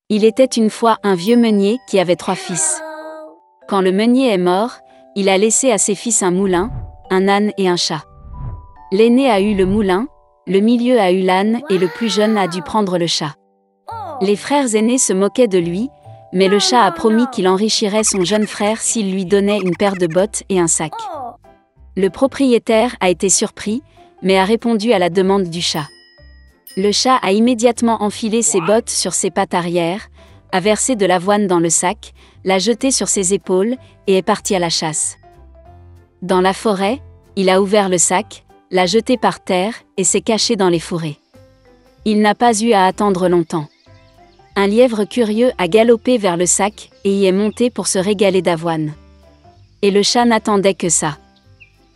Il était une fois un vieux meunier qui avait 3 fils. Quand le meunier est mort, il a laissé à ses fils un moulin, un âne et un chat. L'aîné a eu le moulin, le milieu a eu l'âne et le plus jeune a dû prendre le chat. Les frères aînés se moquaient de lui, mais le chat a promis qu'il enrichirait son jeune frère s'il lui donnait une paire de bottes et un sac. Le propriétaire a été surpris, mais a répondu à la demande du chat. Le chat a immédiatement enfilé ses bottes sur ses pattes arrière, a versé de l'avoine dans le sac, l'a jeté sur ses épaules et est parti à la chasse. Dans la forêt, il a ouvert le sac, l'a jeté par terre et s'est caché dans les fourrés. Il n'a pas eu à attendre longtemps. Un lièvre curieux a galopé vers le sac et y est monté pour se régaler d'avoine. Et le chat n'attendait que ça.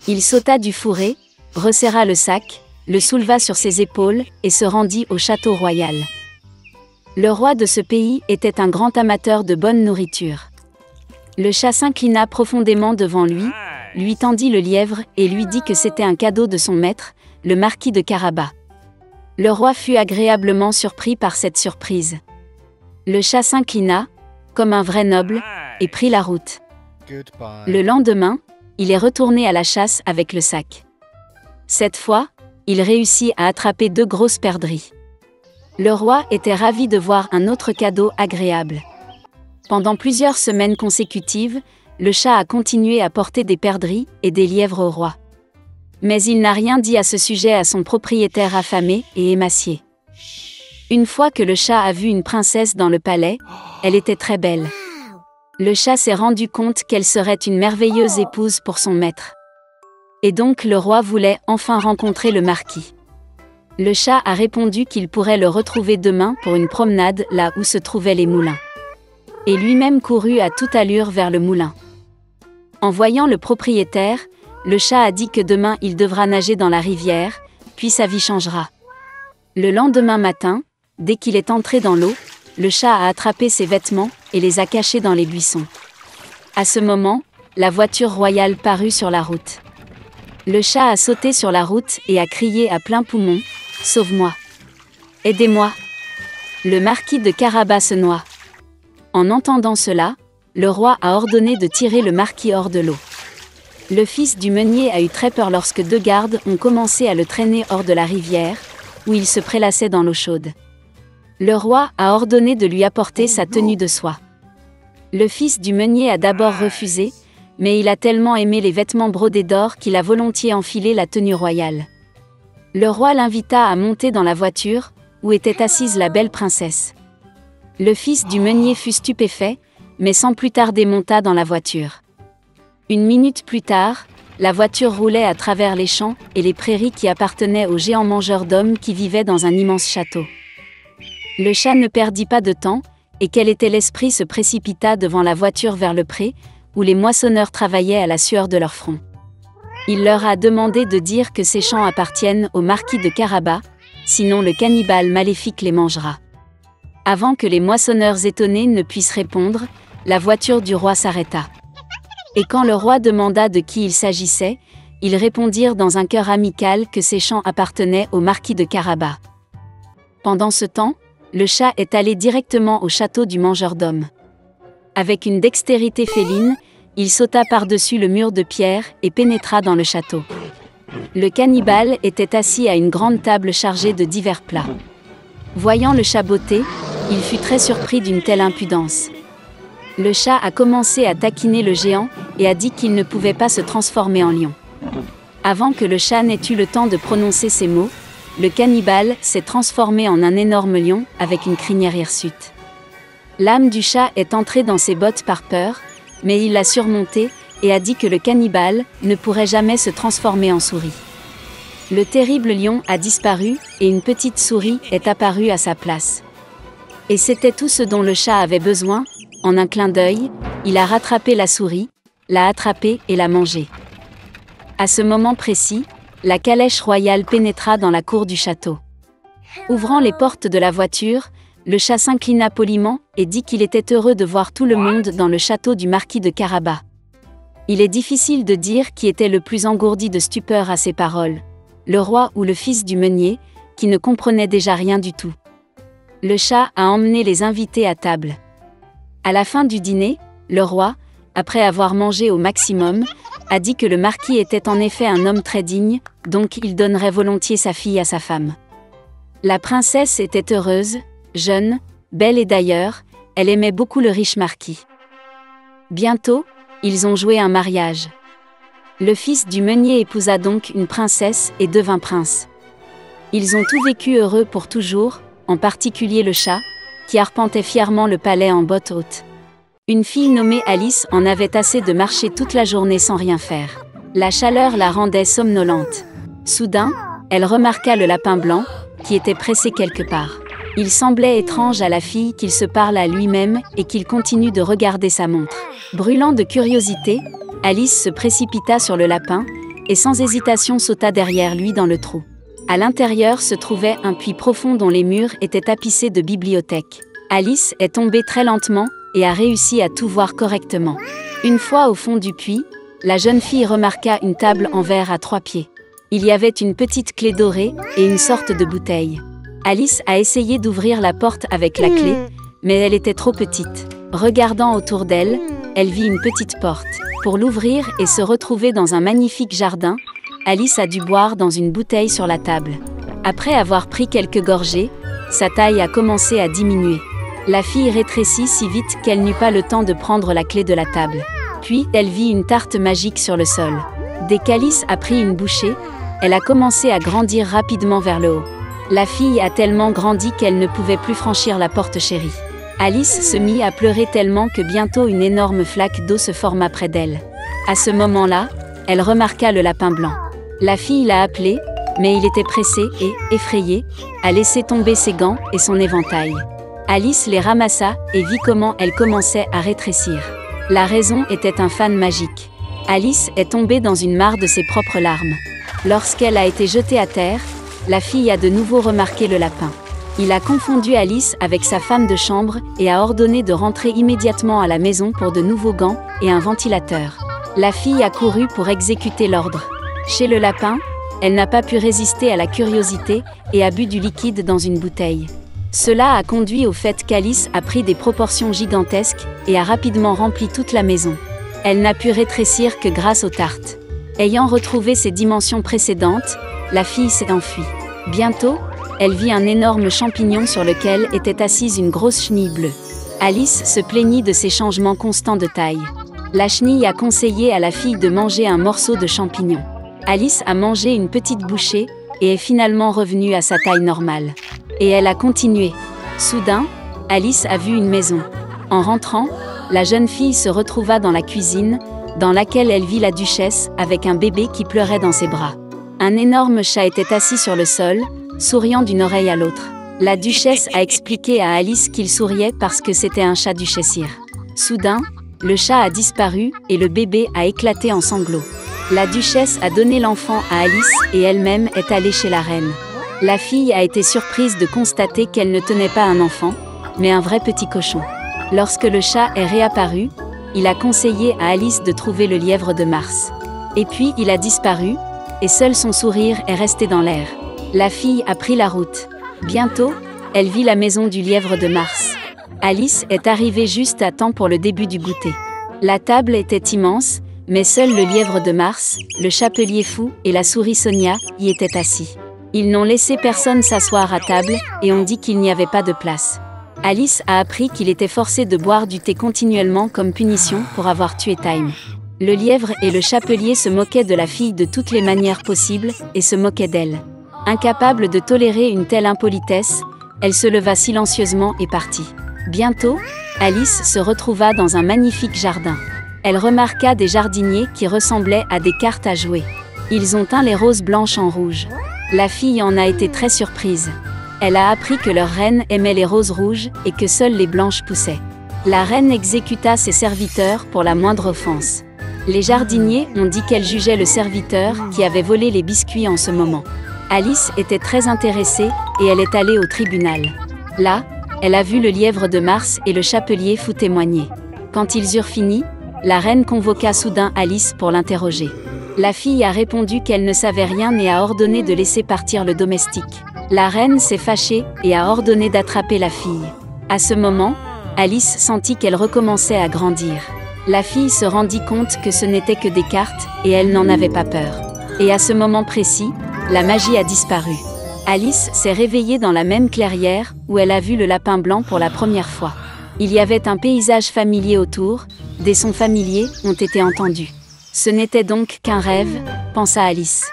Il sauta du fourré, resserra le sac, le souleva sur ses épaules et se rendit au château royal. Le roi de ce pays était un grand amateur de bonne nourriture. Le chat s'inclina profondément devant lui tendit le lièvre et lui dit que c'était un cadeau de son maître, le marquis de Carabas. Le roi fut agréablement surpris par cette surprise. Le chat s'inclina, comme un vrai noble, et prit la route. Le lendemain, il est retourné à la chasse avec le sac. Cette fois, il réussit à attraper 2 grosses perdrix. Le roi était ravi de voir un autre cadeau agréable. Pendant plusieurs semaines consécutives, le chat a continué à porter des perdrix et des lièvres au roi. Mais il n'a rien dit à ce sujet à son propriétaire affamé et émacié. Une fois que le chat a vu une princesse dans le palais, elle était très belle. Le chat s'est rendu compte qu'elle serait une merveilleuse épouse pour son maître. Et donc le roi voulait enfin rencontrer le marquis. Le chat a répondu qu'il pourrait le retrouver demain pour une promenade là où se trouvaient les moulins. Et lui-même courut à toute allure vers le moulin. En voyant le propriétaire, le chat a dit que demain il devra nager dans la rivière, puis sa vie changera. Le lendemain matin, dès qu'il est entré dans l'eau, le chat a attrapé ses vêtements et les a cachés dans les buissons. À ce moment, la voiture royale parut sur la route. Le chat a sauté sur la route et a crié à plein poumon « Sauve-moi! Aidez-moi! Le marquis de Carabas se noie !» En entendant cela, le roi a ordonné de tirer le marquis hors de l'eau. Le fils du meunier a eu très peur lorsque 2 gardes ont commencé à le traîner hors de la rivière, où il se prélassait dans l'eau chaude. Le roi a ordonné de lui apporter sa tenue de soie. Le fils du meunier a d'abord refusé, mais il a tellement aimé les vêtements brodés d'or qu'il a volontiers enfilé la tenue royale. Le roi l'invita à monter dans la voiture, où était assise la belle princesse. Le fils du meunier fut stupéfait, mais sans plus tarder monta dans la voiture. 1 minute plus tard, la voiture roulait à travers les champs et les prairies qui appartenaient aux géants mangeurs d'hommes qui vivaient dans un immense château. Le chat ne perdit pas de temps, et quel était l'esprit se précipita devant la voiture vers le pré, où les moissonneurs travaillaient à la sueur de leur front. Il leur a demandé de dire que ces champs appartiennent au marquis de Carabas, sinon le cannibale maléfique les mangera. Avant que les moissonneurs étonnés ne puissent répondre, la voiture du roi s'arrêta. Et quand le roi demanda de qui il s'agissait, ils répondirent dans un chœur amical que ces champs appartenaient au marquis de Carabas. Pendant ce temps, le chat est allé directement au château du mangeur d'hommes. Avec une dextérité féline, il sauta par-dessus le mur de pierre et pénétra dans le château. Le cannibale était assis à une grande table chargée de divers plats. Voyant le chat botter, il fut très surpris d'une telle impudence. Le chat a commencé à taquiner le géant et a dit qu'il ne pouvait pas se transformer en lion. Avant que le chat n'ait eu le temps de prononcer ces mots, le cannibale s'est transformé en un énorme lion avec une crinière hirsute. L'âme du chat est entrée dans ses bottes par peur, mais il l'a surmontée et a dit que le cannibale ne pourrait jamais se transformer en souris. Le terrible lion a disparu et une petite souris est apparue à sa place. Et c'était tout ce dont le chat avait besoin. En un clin d'œil, il a rattrapé la souris, l'a attrapée et l'a mangée. À ce moment précis, la calèche royale pénétra dans la cour du château. Ouvrant les portes de la voiture, le chat s'inclina poliment et dit qu'il était heureux de voir tout le monde dans le château du marquis de Carabas. Il est difficile de dire qui était le plus engourdi de stupeur à ces paroles, le roi ou le fils du meunier, qui ne comprenait déjà rien du tout. Le chat a emmené les invités à table. À la fin du dîner, le roi, après avoir mangé au maximum, a dit que le marquis était en effet un homme très digne, donc il donnerait volontiers sa fille à sa femme. La princesse était heureuse, jeune, belle et d'ailleurs, elle aimait beaucoup le riche marquis. Bientôt, ils ont joué un mariage. Le fils du meunier épousa donc une princesse et devint prince. Ils ont tous vécu heureux pour toujours, en particulier le chat, qui arpentait fièrement le palais en bottes hautes. Une fille nommée Alice en avait assez de marcher toute la journée sans rien faire. La chaleur la rendait somnolente. Soudain, elle remarqua le lapin blanc, qui était pressé quelque part. Il semblait étrange à la fille qu'il se parle à lui-même et qu'il continue de regarder sa montre. Brûlant de curiosité, Alice se précipita sur le lapin, et sans hésitation sauta derrière lui dans le trou. À l'intérieur se trouvait un puits profond dont les murs étaient tapissés de bibliothèques. Alice est tombée très lentement, et a réussi à tout voir correctement. Une fois au fond du puits, la jeune fille remarqua une table en verre à 3 pieds. Il y avait une petite clé dorée et une sorte de bouteille. Alice a essayé d'ouvrir la porte avec la clé, mais elle était trop petite. Regardant autour d'elle, elle vit une petite porte. Pour l'ouvrir et se retrouver dans un magnifique jardin, Alice a dû boire dans une bouteille sur la table. Après avoir pris quelques gorgées, sa taille a commencé à diminuer. La fille rétrécit si vite qu'elle n'eut pas le temps de prendre la clé de la table. Puis, elle vit une tarte magique sur le sol. Dès qu'Alice a pris une bouchée, elle a commencé à grandir rapidement vers le haut. La fille a tellement grandi qu'elle ne pouvait plus franchir la porte chérie. Alice se mit à pleurer tellement que bientôt une énorme flaque d'eau se forma près d'elle. À ce moment-là, elle remarqua le lapin blanc. La fille l'a appelé, mais il était pressé et, effrayé, a laissé tomber ses gants et son éventail. Alice les ramassa et vit comment elle commençait à rétrécir. La raison était un fan magique. Alice est tombée dans une mare de ses propres larmes. Lorsqu'elle a été jetée à terre, la fille a de nouveau remarqué le lapin. Il a confondu Alice avec sa femme de chambre et a ordonné de rentrer immédiatement à la maison pour de nouveaux gants et un ventilateur. La fille a couru pour exécuter l'ordre. Chez le lapin, elle n'a pas pu résister à la curiosité et a bu du liquide dans une bouteille. Cela a conduit au fait qu'Alice a pris des proportions gigantesques et a rapidement rempli toute la maison. Elle n'a pu rétrécir que grâce aux tartes. Ayant retrouvé ses dimensions précédentes, la fille s'est enfuie. Bientôt, elle vit un énorme champignon sur lequel était assise une grosse chenille bleue. Alice se plaignit de ces changements constants de taille. La chenille a conseillé à la fille de manger un morceau de champignon. Alice a mangé une petite bouchée et est finalement revenue à sa taille normale. Et elle a continué. Soudain, Alice a vu une maison. En rentrant, la jeune fille se retrouva dans la cuisine, dans laquelle elle vit la duchesse avec un bébé qui pleurait dans ses bras. Un énorme chat était assis sur le sol, souriant d'une oreille à l'autre. La duchesse a expliqué à Alice qu'il souriait parce que c'était un chat duchessire. Soudain, le chat a disparu et le bébé a éclaté en sanglots. La duchesse a donné l'enfant à Alice et elle-même est allée chez la reine. La fille a été surprise de constater qu'elle ne tenait pas un enfant, mais un vrai petit cochon. Lorsque le chat est réapparu, il a conseillé à Alice de trouver le lièvre de Mars. Et puis il a disparu, et seul son sourire est resté dans l'air. La fille a pris la route. Bientôt, elle vit la maison du lièvre de Mars. Alice est arrivée juste à temps pour le début du goûter. La table était immense, mais seul le lièvre de Mars, le chapelier fou et la souris Sonia y étaient assis. Ils n'ont laissé personne s'asseoir à table et ont dit qu'il n'y avait pas de place. Alice a appris qu'il était forcé de boire du thé continuellement comme punition pour avoir tué Time. Le lièvre et le chapelier se moquaient de la fille de toutes les manières possibles et se moquaient d'elle. Incapable de tolérer une telle impolitesse, elle se leva silencieusement et partit. Bientôt, Alice se retrouva dans un magnifique jardin. Elle remarqua des jardiniers qui ressemblaient à des cartes à jouer. Ils ont teint les roses blanches en rouge. La fille en a été très surprise. Elle a appris que leur reine aimait les roses rouges et que seules les blanches poussaient. La reine exécuta ses serviteurs pour la moindre offense. Les jardiniers ont dit qu'elle jugeait le serviteur qui avait volé les biscuits en ce moment. Alice était très intéressée et elle est allée au tribunal. Là, elle a vu le lièvre de Mars et le chapelier fou témoigner. Quand ils eurent fini, la reine convoqua soudain Alice pour l'interroger. La fille a répondu qu'elle ne savait rien et a ordonné de laisser partir le domestique. La reine s'est fâchée et a ordonné d'attraper la fille. À ce moment, Alice sentit qu'elle recommençait à grandir. La fille se rendit compte que ce n'était que des cartes et elle n'en avait pas peur. Et à ce moment précis, la magie a disparu. Alice s'est réveillée dans la même clairière où elle a vu le lapin blanc pour la première fois. Il y avait un paysage familier autour, des sons familiers ont été entendus. Ce n'était donc qu'un rêve, pensa Alice.